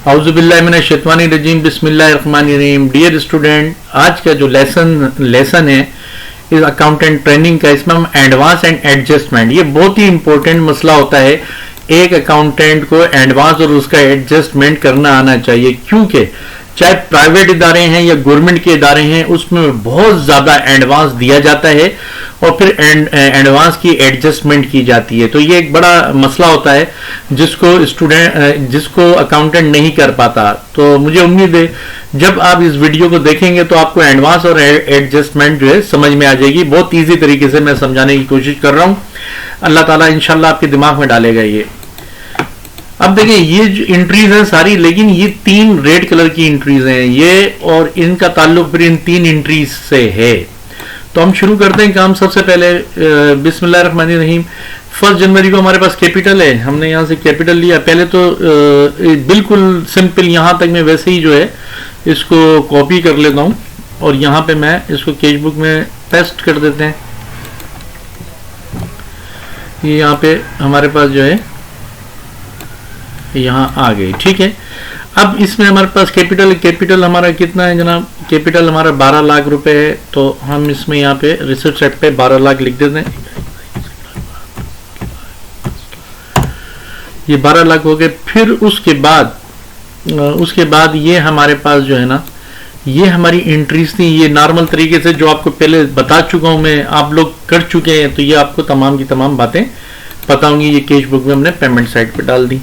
औज़ुबिल्लाहि मिनश्शैतानिर्रजीम बिस्मिल्लाहिर्रहमानिर्रहीम। Dear student, आज का जो लेसन है इस अकाउंटेंट ट्रेनिंग का, इसमें हम एडवांस एंड एडजस्टमेंट, ये बहुत ही इंपॉर्टेंट मसला होता है। एक अकाउंटेंट को एडवांस और उसका एडजस्टमेंट करना आना चाहिए, क्योंकि चाहे प्राइवेट इदारे हैं या गवर्नमेंट के इदारे हैं, उसमें बहुत ज़्यादा एडवांस दिया जाता है और फिर एडवांस की एडजस्टमेंट की जाती है। तो ये एक बड़ा मसला होता है जिसको अकाउंटेंट नहीं कर पाता। तो मुझे उम्मीद है जब आप इस वीडियो को देखेंगे तो आपको एडवांस और एडजस्टमेंट जो है समझ में आ जाएगी। बहुत ईजी तरीके से मैं समझाने की कोशिश कर रहा हूँ, अल्लाह ताला इंशाल्लाह आपके दिमाग में डालेगा ये। अब देखिए ये जो एंट्रीज हैं सारी, लेकिन ये 3 रेड कलर की एंट्रीज हैं ये, और इनका ताल्लुक फिर इन 3 एंट्रीज से है। तो हम शुरू करते हैं काम। सबसे पहले बिस्मिल्लाहिर्रहमानिर्रहीम। 1 जनवरी को हमारे पास कैपिटल है, हमने यहाँ से कैपिटल लिया। पहले तो बिल्कुल सिंपल, यहाँ तक मैं वैसे ही जो है इसको कॉपी कर लेता हूँ और यहाँ पे मैं इसको कैश बुक में पेस्ट कर देते हैं। ये यहाँ पे हमारे पास जो है यहाँ आ गई, ठीक है। अब इसमें हमारे पास कैपिटल हमारा कितना है जनाब? कैपिटल हमारा 12 लाख रुपए है। तो हम इसमें यहाँ पे रिसिप्ट साइड पे 12 लाख लिख देते हैं। ये 12 लाख हो गए। फिर उसके बाद ये हमारे पास जो है ना, ये हमारी एंट्रीज थी। ये नॉर्मल तरीके से जो आपको पहले बता चुका हूं मैं, आप लोग कर चुके हैं, तो ये आपको तमाम की तमाम बातें पता होंगी। ये कैश बुक में हमने पेमेंट साइड पे डाल दी,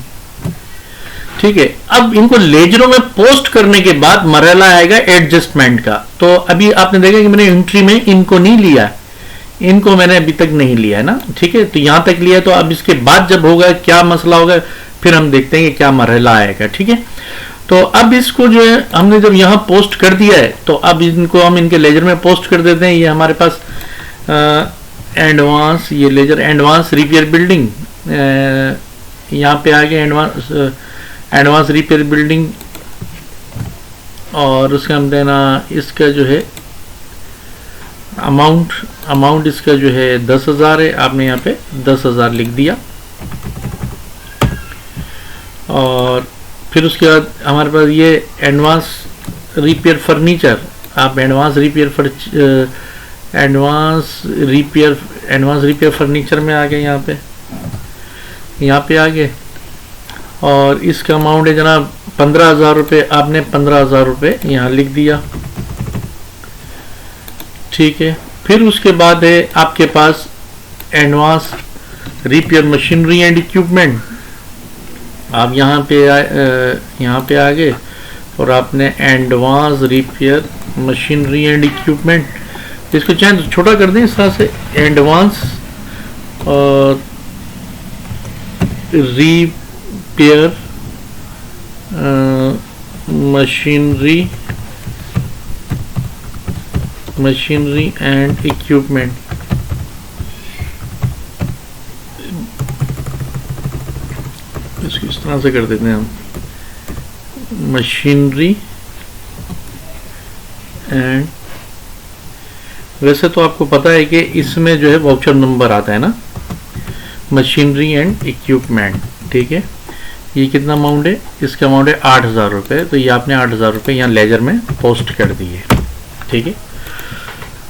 ठीक है। अब इनको लेजरों में पोस्ट करने के बाद मरहला आएगा एडजस्टमेंट का। तो अभी आपने देखा कि मैंने एंट्री में इनको नहीं लिया, इनको मैंने अभी तक नहीं लिया है ना, ठीक है। तो यहां तक लिया, तो अब इसके बाद जब होगा क्या मसला होगा फिर हम देखते हैं कि क्या मरहला आएगा, ठीक है। तो अब इसको जो है हमने जब यहाँ पोस्ट कर दिया है, तो अब इनको हम इनके लेजर में पोस्ट कर देते हैं। ये हमारे पास एडवांस, ये लेजर एडवांस रिपेयर बिल्डिंग, यहाँ पे आ गया एडवांस रिपेयर बिल्डिंग, और उसका हम देना इसका जो है अमाउंट इसका जो है 10,000 है। आपने यहाँ पे 10,000 लिख दिया। और फिर उसके बाद हमारे पास ये एडवांस रिपेयर फर्नीचर, आप एडवांस रिपेयर फर्नीचर में आ गए, यहाँ पे आ गए। और इसका अमाउंट है जनाब 15,000 रुपये। आपने 15,000 रुपये यहाँ लिख दिया, ठीक है। फिर उसके बाद है आपके पास advance repair machinery and equipment. आप यहाँ पे आ गए और आपने advance repair machinery and equipment, इसको चाहे तो छोटा कर दें इस तरह से, एडवांस और रिपेयर मशीनरी एंड इक्विपमेंट। इसको इस तरह से कर देते हैं हम, मशीनरी एंड, वैसे तो आपको पता है कि इसमें जो है वाउचर नंबर आता है ना, मशीनरी एंड इक्विपमेंट, ठीक है। ये कितना अमाउंट है? इसका अमाउंट है 8,000 रुपये। तो ये आपने 8,000 रुपये यहाँ लेजर में पोस्ट कर दिए, ठीक है।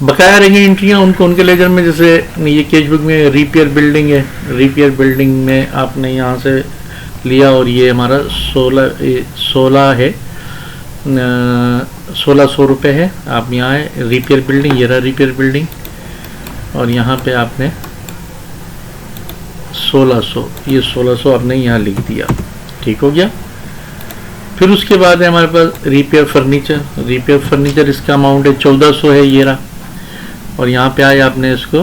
बकाया रहेंगी एंट्रियाँ उनके लेजर में। जैसे ये कैश बुक में रिपेयर बिल्डिंग है, रिपेयर बिल्डिंग में आपने यहाँ से लिया और ये हमारा 16 है, 1600 रुपये है। आप यहाँ है रिपेयर बिल्डिंग, ये रहा रिपेयर बिल्डिंग, और यहाँ पे आपने 1600, ये 1600 आपने यहाँ लिख दिया, ठीक हो गया। फिर उसके बाद है हमारे पास रिपेयर फर्नीचर, इसका अमाउंट है 1400 है, ये रहा। और यहाँ पे आए आपने इसको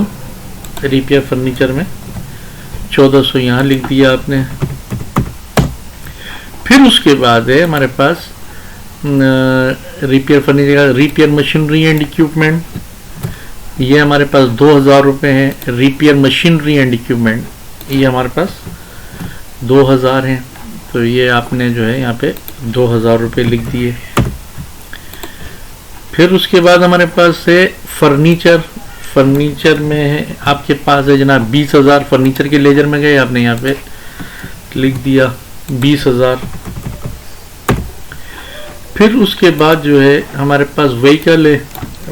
रिपेयर फर्नीचर में 1400 यहाँ लिख दिया आपने। फिर उसके बाद है हमारे पास रिपेयर फर्नीचर का रिपेयर मशीनरी एंड इक्विपमेंट, ये हमारे पास 2,000 रुपये है। रिपेयर मशीनरी एंड इक्विपमेंट ये हमारे पास 2,000 हैं, तो ये आपने जो है यहाँ पे 2,000 रुपये लिख दिए। फिर उसके बाद हमारे पास है फर्नीचर में है आपके पास है जनाब 20,000। फर्नीचर के लेजर में गए, आपने यहाँ पे लिख दिया 20,000। फिर उसके बाद जो है हमारे पास व्हीकल है।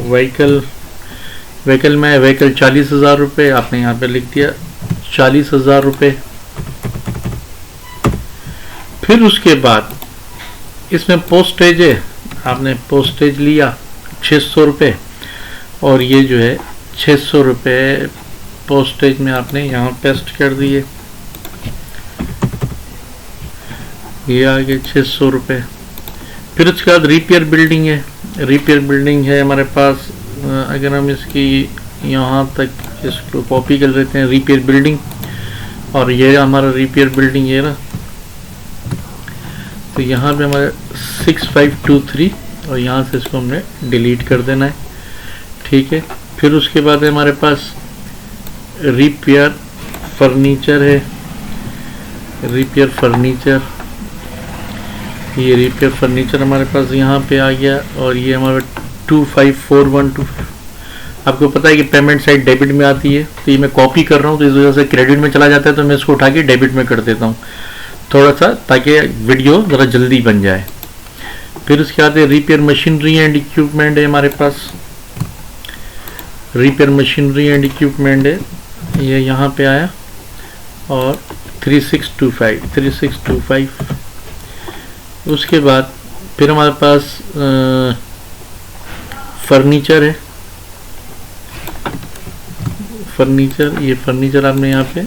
व्हीकल में व्हीकल 40,000 रुपये, आपने यहाँ पे लिख दिया 40,000 रुपये। फिर उसके बाद इसमें पोस्टेज है, आपने पोस्टेज लिया 600 रुपये, और ये जो है 600 रुपये पोस्टेज में आपने यहाँ पेस्ट कर दिए। ये आ गए 600 रुपये। फिर उसके बाद रिपेयर बिल्डिंग है। रिपेयर बिल्डिंग है हमारे पास, अगर हम इसकी यहाँ तक इसको कॉपी कर लेते हैं, रिपेयर बिल्डिंग, और ये हमारा रिपेयर बिल्डिंग है ना, तो यहाँ पे हमारे 6523, और यहाँ से इसको हमने डिलीट कर देना है, ठीक है। फिर उसके बाद हमारे पास रिपेयर फर्नीचर है। रिपेयर फर्नीचर, ये रिपेयर फर्नीचर हमारे पास यहाँ पे आ गया, और ये हमारा 254125। आपको पता है कि पेमेंट साइड डेबिट में आती है, तो ये मैं कॉपी कर रहा हूँ तो इस वजह से क्रेडिट में चला जाता है, तो मैं इसको उठा के डेबिट में कर देता हूँ थोड़ा सा, ताकि वीडियो ज़रा जल्दी बन जाए। फिर उसके बाद रिपेयर मशीनरी एंड इक्विपमेंट है हमारे पास। रिपेयर मशीनरी एंड इक्विपमेंट है, ये यहाँ पे आया, और 3625। उसके बाद फिर हमारे पास फर्नीचर है। फर्नीचर, ये फर्नीचर आपने यहाँ पे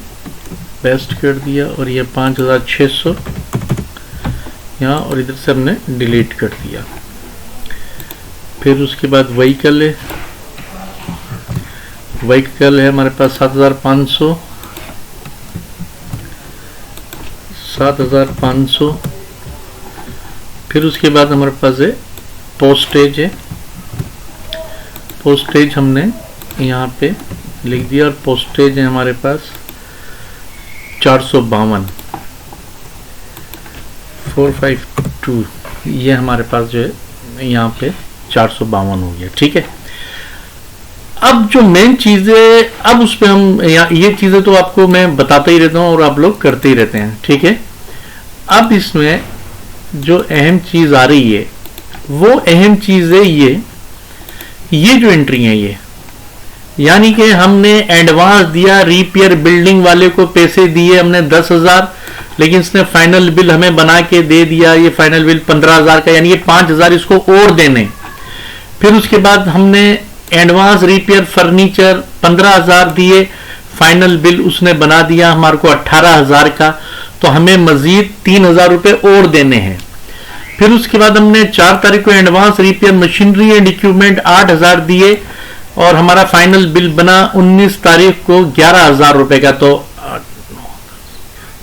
पेस्ट कर दिया, और ये 5600 यहाँ, और इधर से हमने डिलीट कर दिया। फिर उसके बाद व्हीकल है। व्हीकल है हमारे पास 7500। फिर उसके बाद हमारे पास है पोस्टेज है। पोस्टेज हमने यहाँ पे लिख दिया, और पोस्टेज है हमारे पास 452 452, ये हमारे पास जो है यहाँ पे 452 हो गया, ठीक है। अब जो मेन चीज़ें, अब उस पर हम ये चीज़ें तो आपको मैं बताता ही रहता हूँ और आप लोग करते ही रहते हैं, ठीक है। अब इसमें जो अहम चीज़ आ रही है, वो अहम चीज़ है ये जो एंट्री है, ये यानी कि हमने एडवांस दिया, रिपेयर बिल्डिंग वाले को पैसे दिए हमने 10,000, लेकिन इसने फाइनल बिल हमें बना के दे दिया, ये फाइनल बिल 15,000 का, यानी कि 5,000 इसको और देने। फिर उसके बाद हमने एडवांस रिपेयर फर्नीचर 15,000 दिए, फाइनल बिल उसने बना दिया हमारे को 18,000 का, तो हमें मजीद 3,000 रुपये और देने हैं। फिर उसके बाद हमने 4 तारीख को advance repair machinery and equipment 8,000 दिए, और हमारा फाइनल बिल बना 19 तारीख को 11,000 रुपए का, तो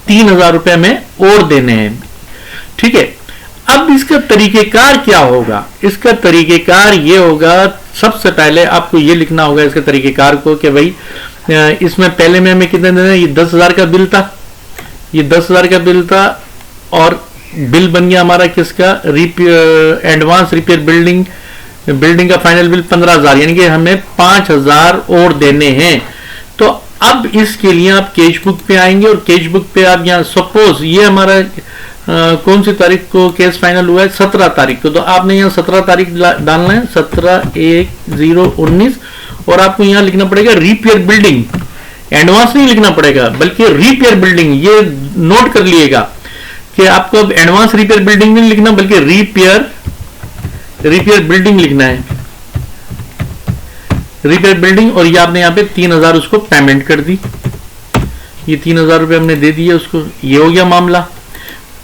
3,000 रुपए हमें और देने हैं, ठीक है। अब इसका तरीकेकार क्या होगा? इसका तरीकेकार ये होगा, सबसे पहले आपको ये लिखना होगा इसके तरीकेकार को कि भाई इसमें पहले में हमें कितने देना है। ये 10,000 का बिल था, ये 10,000 का बिल था, और बिल बन गया हमारा किसका, एडवांस रिपेयर बिल्डिंग का फाइनल बिल 15,000, यानी कि हमें 5,000 और देने हैं। तो अब इसके लिए आप कैश बुक पे आएंगे, और कैश बुक पे आप यहाँ सपोज ये हमारा कौन सी तारीख को केस फाइनल हुआ है, 17 तारीख को, तो आपने यहाँ 17 तारीख डालना है, 17/1/0/19, और आपको यहाँ लिखना पड़ेगा रिपेयर बिल्डिंग। एडवांस नहीं लिखना पड़ेगा, बल्कि रिपेयर बिल्डिंग, ये नोट कर लिएगा कि आपको अब एडवांस रिपेयर बिल्डिंग नहीं लिखना, बल्कि रिपेयर बिल्डिंग लिखना है, रिपेयर बिल्डिंग। और ये आपने यहाँ पे 3,000 उसको पेमेंट कर दी, ये 3,000 रुपये हमने दे दिए उसको, ये हो गया मामला।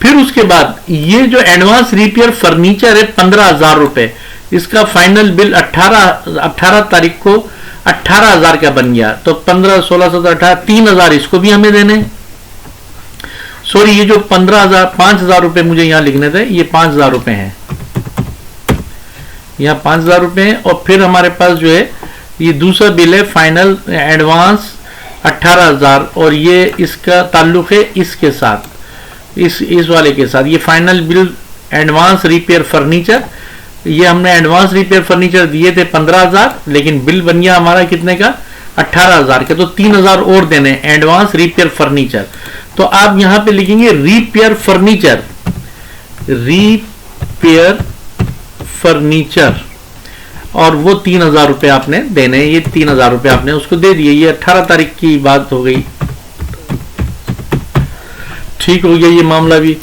फिर उसके बाद ये जो एडवांस रिपेयर फर्नीचर है 15,000 रुपये, इसका फाइनल बिल 18 तारीख को 18,000 का बन गया, तो 15, 16, 17, 18, 3,000 इसको भी हमें देने। सॉरी, ये जो 5,000 रुपये मुझे यहाँ लिखने थे, ये 5,000 रुपये हैं, यहाँ 5,000 रुपये हैं। और फिर हमारे पास जो है ये दूसरा बिल है फाइनल एडवांस 18,000, और ये इसका ताल्लुक है इसके साथ, इस वाले के साथ। ये final bill advance repair furniture, ये हमने एडवांस रिपेयर फर्नीचर दिए थे 15,000, लेकिन बिल बन गया हमारा कितने का, 18,000 का, तो 3,000 और देने एडवांस रिपेयर फर्नीचर। तो आप यहां पे लिखेंगे रिपेयर फर्नीचर, रिपेयर फर्नीचर, और वो 3,000 रुपये आपने देने, ये 3,000 रुपये आपने उसको दे दिए। ये 18 तारीख की बात हो गई, ठीक हो गया ये मामला भी।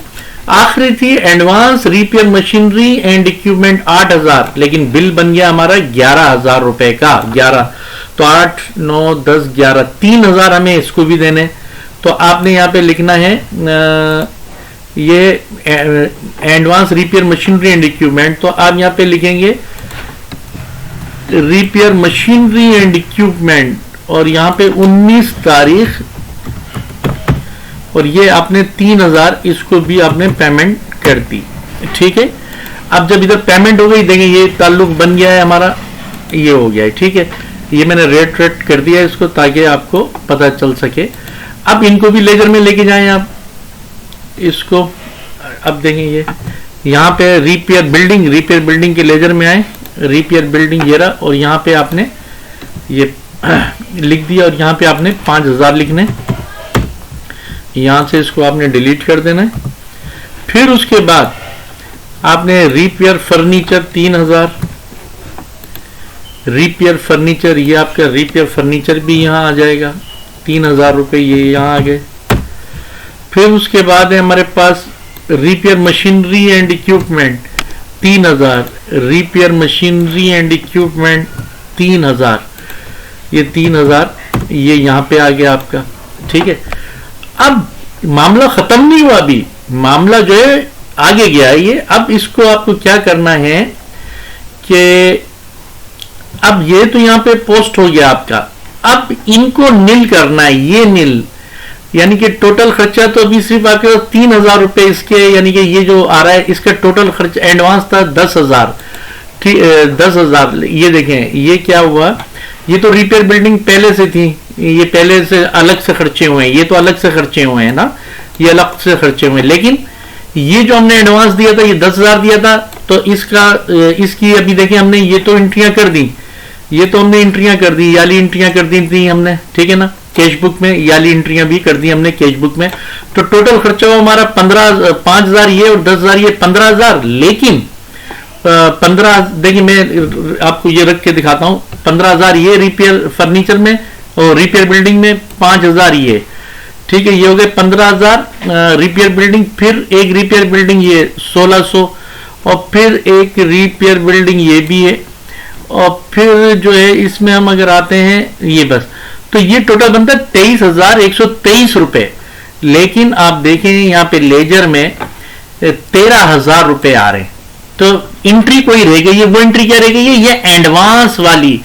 आखिरी थी advance repair machinery and equipment 8,000, लेकिन बिल बन गया हमारा 11,000 रुपए का। 11 तो 8 9 10 11 3,000 हमें इसको भी देने। तो आपने यहाँ पे लिखना है ये advance repair machinery and equipment, तो आप यहाँ पे लिखेंगे रिपेयर मशीनरी एंड इक्विपमेंट, और यहाँ पे 19 तारीख, और ये आपने 3,000 इसको भी आपने पेमेंट कर दी, ठीक है। अब जब इधर पेमेंट हो गई, देंगे ये ताल्लुक बन गया है हमारा, ये हो गया है, ठीक है। ये मैंने रेट कर दिया है इसको ताकि आपको पता चल सके। अब इनको भी लेजर में लेके जाएं आप इसको। अब देखें ये यहाँ पे रिपेयर बिल्डिंग के लेजर में आए, रिपेयर बिल्डिंग ये रहा, और यहाँ पे आपने ये लिख दिया, और यहाँ पे आपने 5,000 लिखने, यहां से इसको आपने डिलीट कर देना है। फिर उसके बाद आपने रिपेयर फर्नीचर 3,000, रिपेयर फर्नीचर, ये आपका रिपेयर फर्नीचर भी यहां आ जाएगा, 3,000 रुपये ये यहां आ गए। फिर उसके बाद है हमारे पास repair machinery and equipment 3,000, repair machinery and equipment 3,000, ये 3,000 ये यहां पे आ गया आपका, ठीक है। अब मामला खत्म नहीं हुआ, अभी मामला जो है आगे गया है ये। अब इसको आपको क्या करना है कि अब ये तो यहां पे पोस्ट हो गया आपका, अब इनको नील करना है, ये नील, यानी कि टोटल खर्चा तो अभी सिर्फ आपके 3,000 रुपए इसके, यानी कि ये जो आ रहा है इसका टोटल खर्चा एडवांस था 10,000, ठीक 10,000। ये देखें ये क्या हुआ, ये तो रिपेयर बिल्डिंग पहले से थी, ये पहले से अलग से खर्चे हुए हैं, ये तो अलग से खर्चे हुए हैं ना, ये अलग से खर्चे हुए हैं। लेकिन ये जो हमने एडवांस दिया था, ये 10,000 दिया था, तो इसकी अभी देखिए हमने ये तो एंट्रियां कर दी, ये तो हमने एंट्रियां कर दी, याली एंट्रियां कर दी थी हमने, ठीक है ना। कैश बुक में याली एंट्रियां भी कर दी हमने कैश बुक में। तो टोटल खर्चा हुआ हमारा 5,000 ये और 10,000 ये 15,000। लेकिन 15 देखिए मैं आपको ये रख के दिखाता हूं, 15,000 ये रिपेयर फर्नीचर में और रिपेयर बिल्डिंग में 5,000 ये, ठीक है। ये हो गए 15,000 रिपेयर बिल्डिंग, फिर एक रिपेयर बिल्डिंग ये 1,600, और फिर एक रिपेयर बिल्डिंग ये भी है, और फिर जो है इसमें हम अगर आते हैं ये बस, तो ये टोटल बनता है 23,123 रुपए। लेकिन आप देखें यहाँ पे लेजर में 13,000 रुपए आ रहे हैं, तो एंट्री कोई रह गई है, वो एंट्री क्या रह गई है, ये एडवांस वाली।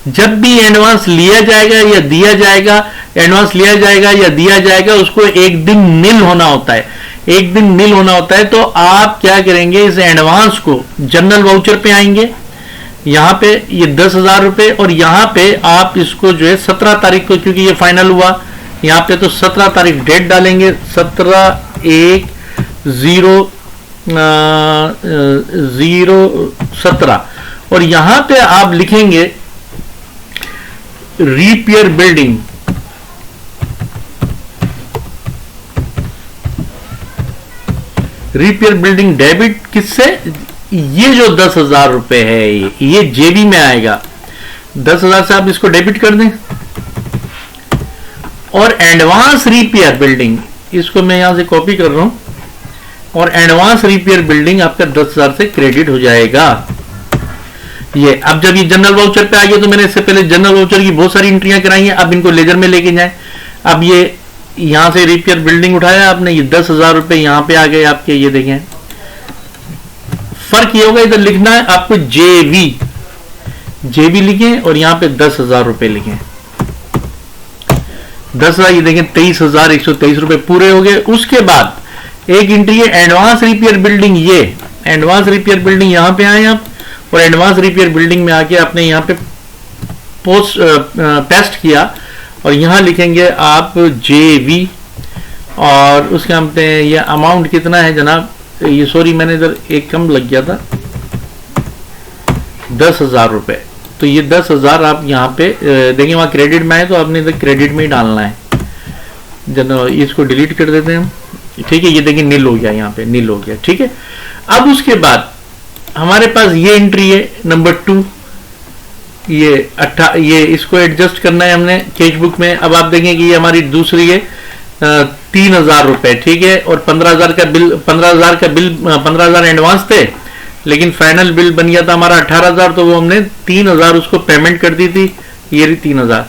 जब भी एडवांस लिया जाएगा या दिया जाएगा, एडवांस लिया जाएगा या दिया जाएगा, उसको एक दिन नील होना होता है, एक दिन नील होना होता है। तो आप क्या करेंगे, इस एडवांस को जनरल वाउचर पे आएंगे, यहाँ पे ये 10,000 रुपए, और यहाँ पे आप इसको जो है 17 तारीख को, क्योंकि ये फाइनल हुआ यहाँ पे, तो 17 तारीख डेट डालेंगे, 17/1/017, और यहाँ पे आप लिखेंगे repair building, repair building debit किससे, ये जो 10,000 रुपए है ये जेबी में आएगा, 10,000 से आप इसको डेबिट कर दें। और एडवांस रिपेयर बिल्डिंग, इसको मैं यहां से कॉपी कर रहा हूं, और एडवांस रिपेयर बिल्डिंग आपका 10,000 से क्रेडिट हो जाएगा। ये अब जब ये जनरल वाउचर पे आ गया, तो मैंने इससे पहले जनरल वाउचर की बहुत सारी एंट्रियां कराई हैं, अब इनको लेजर में लेके जाएं। अब ये यहां से रिपेयर बिल्डिंग उठाया आपने, ये 10,000 रुपए यहां पे आ गए आपके, ये देखें फर्क ये होगा, इधर लिखना है आपको जेबी लिखें, और यहां पे 10,000 रुपए लिखें, 10,000, ये देखें 23,123 रुपए पूरे हो गए। उसके बाद एक एंट्री है एडवांस रिपेयर बिल्डिंग, ये एडवांस रिपेयर बिल्डिंग यहां पे आए आप, और एडवांस रिपेयर बिल्डिंग में आके आपने यहाँ पे पेस्ट किया, और यहाँ लिखेंगे आप जेवी, और उसके हम पे ये अमाउंट कितना है जनाब, ये सॉरी मैंने इधर एक कम लग गया था, 10,000 रुपए। तो ये 10,000 आप यहाँ पे देखिए, वहाँ क्रेडिट में आए तो आपने इधर क्रेडिट में ही डालना है। जनरल इसको डिलीट कर देते हैं हम, ठीक है। ये देखिए नील हो गया, यहाँ पे नील हो गया, ठीक है। अब उसके बाद हमारे पास ये एंट्री है नंबर 2, ये इसको एडजस्ट करना है हमने कैश बुक में। अब आप देखें कि ये हमारी दूसरी है 3,000 रुपए, ठीक है, और 15,000 का बिल, 15,000 एडवांस थे, लेकिन फाइनल बिल बन गया था हमारा 18,000, तो वो हमने 3,000 उसको पेमेंट कर दी थी, ये रही 3,000।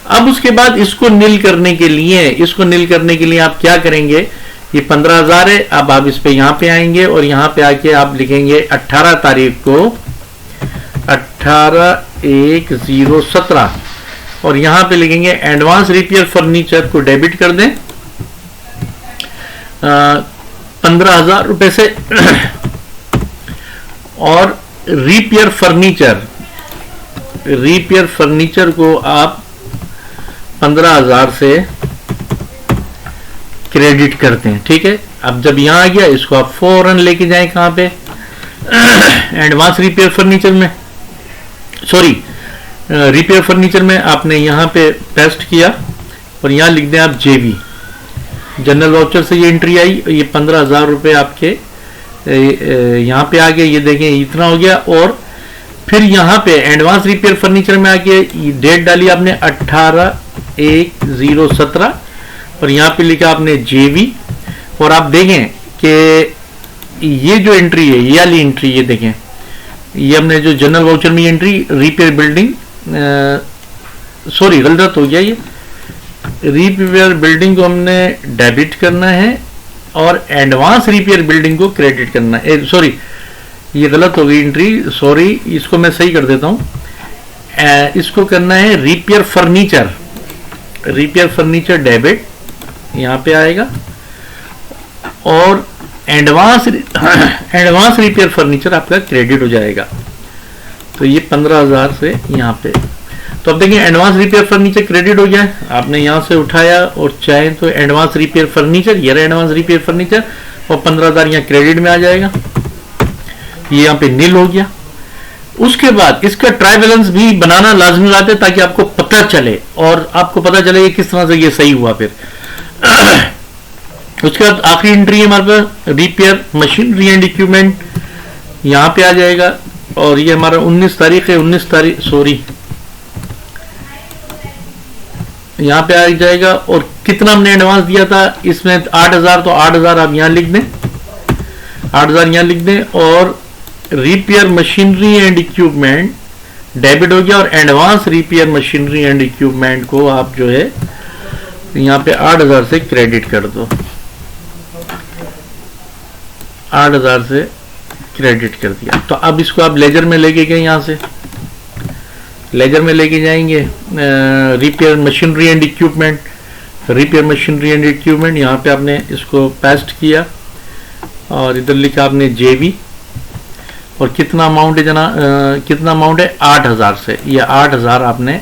अब उसके बाद इसको नील करने के लिए आप क्या करेंगे, ये 15,000 है, अब आप इस पे यहाँ पे आएंगे और यहाँ पे आके आप लिखेंगे 18 तारीख को 18/1/017 और यहाँ पे लिखेंगे एडवांस रिपेयर फर्नीचर को डेबिट कर दें 15,000 रुपए से और रिपेयर फर्नीचर को आप 15,000 से क्रेडिट करते हैं, ठीक है। अब जब यहां आ गया, इसको आप फौरन लेके जाएं कहां पे, एडवांस रिपेयर फर्नीचर में, सॉरी रिपेयर फर्नीचर में आपने यहां पे पेस्ट किया और यहां लिख दें आप जेबी, जनरल वाउचर से ये एंट्री आई, ये 15,000 रुपए आपके यहां पे आ गए, ये देखें इतना हो गया। और फिर यहां पे एडवांस रिपेयर फर्नीचर में आके डेट डाली आपने 18/1/017 और यहाँ पे लिखा आपने जेवी, और आप देखें कि ये जो एंट्री है, ये वाली एंट्री, ये देखें, ये हमने जो जनरल वाउचर में एंट्री रिपेयर बिल्डिंग, सॉरी गलत हो गया, ये रिपेयर बिल्डिंग को हमने डेबिट करना है और एडवांस रिपेयर बिल्डिंग को क्रेडिट करना है, सॉरी ये गलत हो गई एंट्री, सॉरी, इसको मैं सही कर देता हूँ, इसको करना है रिपेयर फर्नीचर डेबिट, यहाँ पे आएगा, और एडवांस रिपेयर फर्नीचर आपका क्रेडिट हो जाएगा। तो ये 15,000 से यहाँ पे, तो अब देखिए एडवांस रिपेयर फर्नीचर क्रेडिट हो गया है, आपने यहाँ से उठाया और चाहे तो एडवांस रिपेयर फर्नीचर, ये रहा एडवांस रिपेयर फर्नीचर, और 15,000 यहाँ क्रेडिट में आ जाएगा, ये यहाँ पे नील हो गया। उसके बाद इसका ट्राई बैलेंस भी बनाना लाजमी बात है ताकि आपको पता चले, और आपको पता चले कि किस तरह से ये सही हुआ। फिर उसके बाद आखिरी एंट्री है हमारे पास रिपेयर मशीनरी एंड इक्विपमेंट, यहाँ पे आ जाएगा, और ये हमारा 19 तारीख है, 19 तारीख सॉरी यहाँ पे आ जाएगा, और कितना हमने एडवांस दिया था इसमें 8,000, तो 8,000 आप यहाँ लिख दें, 8,000 यहाँ लिख दें, और repair machinery and equipment debit हो गया, और advance repair machinery and equipment को आप जो है यहाँ पे 8,000 से क्रेडिट कर दो, 8,000 से क्रेडिट कर दिया। तो अब इसको आप लेजर में लेके गए, यहाँ से लेजर में लेके जाएंगे रिपेयर मशीनरी एंड इक्विपमेंट, यहाँ पे आपने इसको पेस्ट किया और इधर लिखा आपने जेबी, और कितना अमाउंट है कितना अमाउंट है 8,000 से, ये 8,000 आपने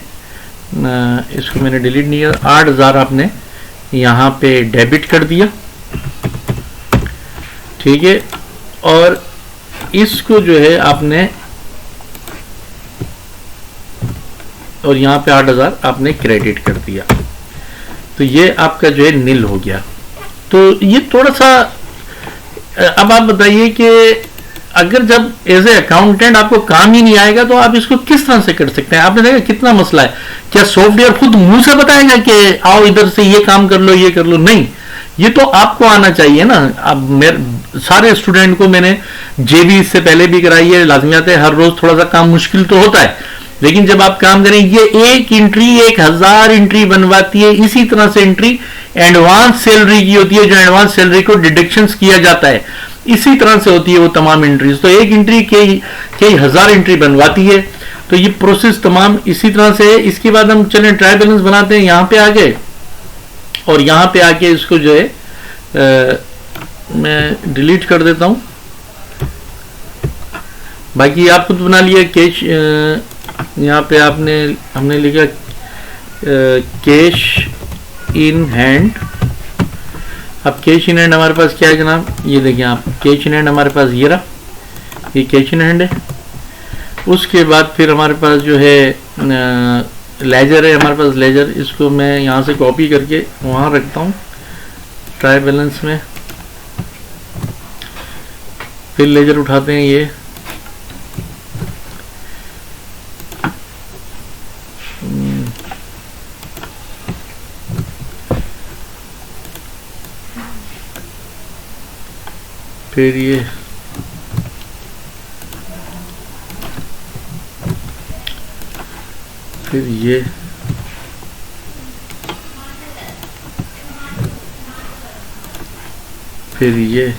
इसको मैंने डिलीट नहीं किया, 8,000 आपने यहाँ पे डेबिट कर दिया, ठीक है, और इसको जो है आपने, और यहाँ पे 8,000 आपने क्रेडिट कर दिया, तो ये आपका जो है नील हो गया। तो ये थोड़ा सा, अब आप बताइए कि अगर जब एज ए अकाउंटेंट आपको काम ही नहीं आएगा तो आप इसको किस तरह से कर सकते हैं। आपने देखा कितना मसला है, क्या सॉफ्टवेयर खुद मुंह से बताएगा कि आओ इधर से ये काम कर लो, ये कर लो, नहीं, ये तो आपको आना चाहिए ना। अब मेरे सारे स्टूडेंट को मैंने जेबी इससे पहले भी कराई है, लाजमियात है, हर रोज थोड़ा सा काम मुश्किल तो होता है, लेकिन जब आप काम करें, ये एक एंट्री 1,000 एंट्री बनवाती है। इसी तरह से एंट्री एडवांस सैलरी की होती है, जो एडवांस सैलरी को डिडक्शंस किया जाता है, इसी तरह से होती है वो तमाम एंट्रीज। तो एक एंट्री कई हज़ार एंट्री बनवाती है, तो ये प्रोसेस तमाम इसी तरह से है। इसके बाद हम चलें ट्राई बैलेंस बनाते हैं, यहाँ पे आ गए, और यहाँ पे आके इसको जो है मैं डिलीट कर देता हूँ, बाकी आप खुद बना लिया। कैश यहाँ पे हमने लिखा कैश इन हैंड। अब कैश इन हैंड हमारे पास क्या है जनाब, ये देखिए आप, कैश इन हैंड हमारे पास ये रहा, ये कैश इन हैंड है। उसके बाद फिर हमारे पास जो है लेजर है, हमारे पास लेजर, इसको मैं यहाँ से कॉपी करके वहाँ रखता हूँ ट्राई बैलेंस में। फिर लेजर उठाते हैं, ये फिर ये फिर ये फिर ये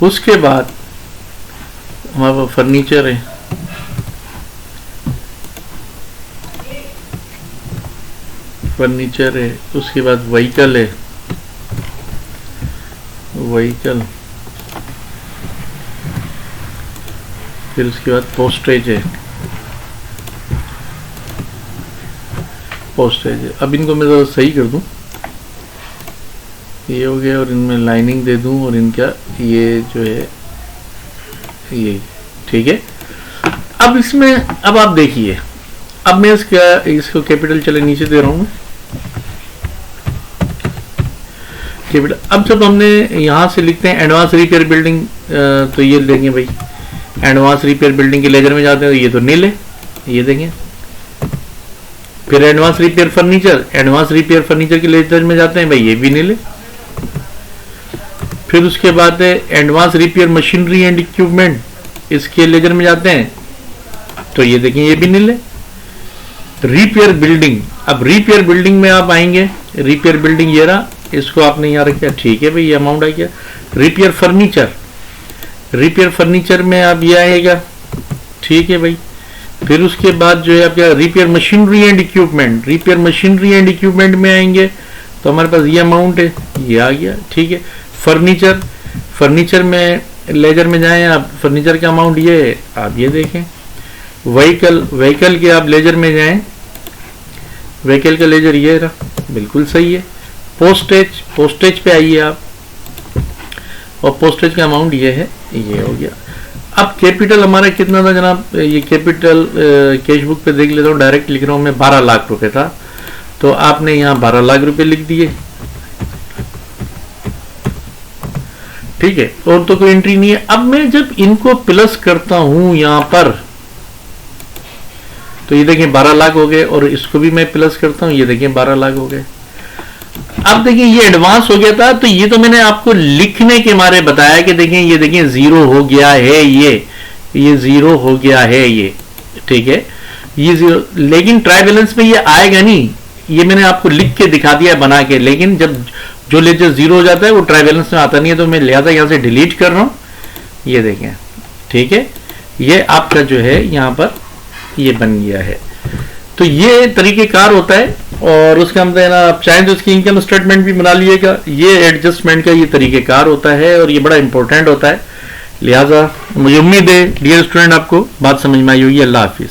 उसके बाद हमारे पास फर्नीचर है, फर्नीचर है, उसके बाद व्हीकल है, व्हीकल, फिर उसके बाद पोस्टेज है, पोस्टेज है। अब इनको मैं ज़रा सही कर दूं, ये हो गया, और इनमें लाइनिंग दे दूं, और इनका ये जो है ये ठीक है। अब इसमें अब आप देखिए, अब मैं इसको कैपिटल चले नीचे दे रहा हूं कैपिटल। अब जब हमने यहां से लिखते हैं एडवांस रिपेयर बिल्डिंग, तो ये देखेंगे भाई एडवांस रिपेयर बिल्डिंग के लेजर में जाते हैं तो ये तो नील है, ये देखें। फिर advance repair furniture, advance repair furniture के लेजर में जाते हैं भाई, ये भी नील है। फिर उसके बाद है advance repair machinery and equipment, इसके लेजर में जाते हैं तो ये देखें ये भी नील है। रिपेयर बिल्डिंग, अब रिपेयर बिल्डिंग में आप आएंगे, रिपेयर बिल्डिंग ये रहा, इसको आपने यहाँ रखा, ठीक है भाई ये अमाउंट आ गया। रिपेयर फर्नीचर, रिपेयर फर्नीचर में आप ये आएगा, ठीक है भाई। फिर उसके बाद जो है आपका repair machinery and equipment, repair machinery and equipment में आएंगे तो हमारे पास ये अमाउंट है, ये आ गया, ठीक है। फर्नीचर, फर्नीचर में लेजर में जाएं आप, फर्नीचर का अमाउंट ये है, आप ये देखें। व्हीकल, व्हीकल के आप लेजर में जाएं, व्हीकल का लेजर ये रहा, बिल्कुल सही है। पोस्टेज, पोस्टेज पे आइए आप, और पोस्टेज का अमाउंट ये है, ये हो गया। अब कैपिटल हमारा कितना था जनाब, ये कैपिटल कैश बुक पे देख लेता हूँ, डायरेक्ट लिख रहा हूँ मैं, 12 लाख रुपए था, तो आपने यहाँ 12 लाख रुपए लिख दिए, ठीक है, और तो कोई एंट्री नहीं है। अब मैं जब इनको प्लस करता हूं यहां पर, तो ये देखें 12 लाख हो गए, और इसको भी मैं प्लस करता हूं, ये देखें 12 लाख हो गए। अब देखिए ये एडवांस हो गया था, तो ये तो मैंने आपको लिखने के मारे बताया कि देखें ये देखें जीरो हो गया है, ये जीरो हो गया है, ये ठीक है, ये जीरो। लेकिन ट्राई बैलेंस में ये आएगा नहीं, ये मैंने आपको लिख के दिखा दिया बना के, लेकिन जब जो लेजर जीरो हो जाता है वो ट्राई बैलेंस में आता नहीं है, तो मैं लिहाजा यहां से डिलीट कर रहा हूं, ये देखें, ठीक है, ये आपका जो है यहां पर ये बन गया है। तो ये तरीकेकार होता है, और उसका हम आप चाहें तो इसकी इनकम स्टेटमेंट भी बना लिएगा, ये एडजस्टमेंट का ये तरीकेकार होता है, और ये बड़ा इंपॉर्टेंट होता है। लिहाजा मुझे उम्मीद है डियर स्टूडेंट आपको बात समझ में आई होगी। अल्लाह हाफिज।